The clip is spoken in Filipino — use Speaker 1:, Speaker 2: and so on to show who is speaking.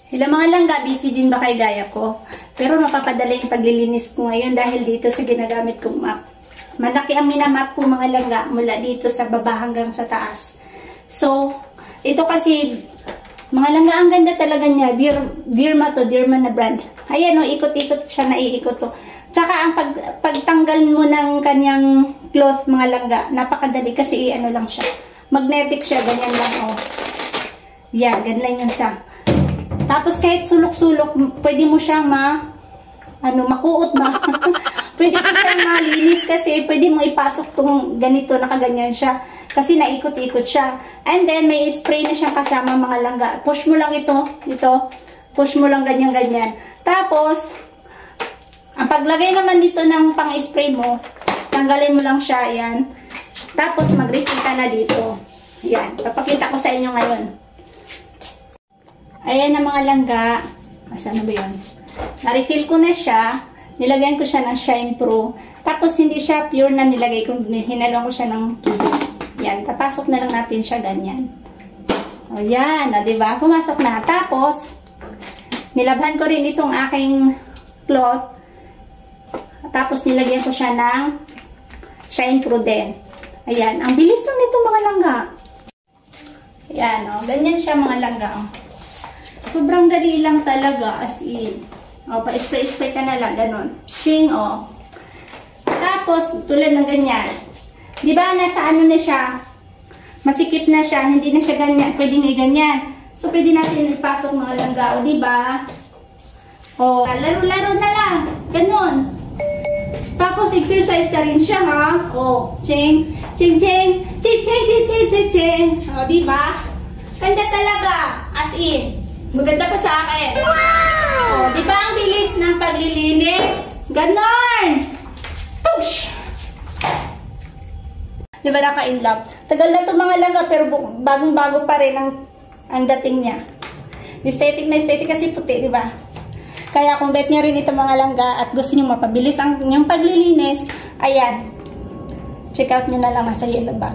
Speaker 1: Hello mga langga, busy din ba kay gaya ko? Pero mapapadala yung paglilinis ko ngayon dahil dito sa ginagamit kong map. Malaki ang minamap ko mga langga mula dito sa baba hanggang sa taas. So, ito kasi, mga langga, ang ganda talaga niya. Dirma to, Dirma na brand. Ayan o, ikot-ikot siya, naiikot to. Tsaka ang pagtanggal mo ng kanyang cloth mga langga, napakadali kasi ano lang siya. Magnetic siya, ganyan lang o. Yan, ganyan yan siya. Tapos kahit sulok-sulok, pwede mo siyang makuot ba? Pwede mo siyang malinis kasi pwede mo ipasok tong ganito, nakaganyan siya. Kasi naikot-ikot siya. And then, may spray na siyang kasama mga langga. Push mo lang ito. Push mo lang ganyan-ganyan. Tapos, ang paglagay naman dito ng pang-spray mo, tanggalin mo lang siya, ayan. Tapos, mag-refill ka na dito. Ayan. Papakita ko sa inyo ngayon. Ayan na mga langga. Saan na ba yun? Na-refill ko na siya. Nilagyan ko siya ng Shine Pro. Tapos, hindi siya pure na nilagay ko. Hinalong ko siya ng tubig. Yan. Tapasok na lang natin siya ganyan. O, yan. O, diba? Pumasok na. Tapos, nilabhan ko rin itong aking cloth. Tapos, nilagyan ko siya ng Shine Pro din. Ayan. Ang bilis lang nito mga langga. Ayan. O. Ganyan siya mga langga. O. Sobrang dali lang talaga, as in. O, pa-spray-spray ka na lang, ganun. Ching, o. Tapos, tulad ng ganyan. Di ba, nasa ano na siya? Masikip na siya, hindi na siya ganyan. Pwedeng ganyan. So, pwede natin ipasok mga langga, o, di ba? O, laro-laro na lang. Ganun. Tapos, exercise ka rin siya, ha? O, ching, ching, ching, ching, ching, ching, ching, ching, ching. O, di ba? Ganda talaga, as in. Maganda pa sa akin. Wow! Oh, di ba ang bilis ng paglilinis? Ganon! Tush! Di ba naka-inlove? Tagal na ito mga langga, pero bagong-bago pa rin ang dating niya. Aesthetic na aesthetic kasi puti, di ba? Kaya kung bet niya rin ito mga langga at gusto niyo mapabilis ang inyong paglilinis, ayan. Check out nyo na lang sa yellow bag.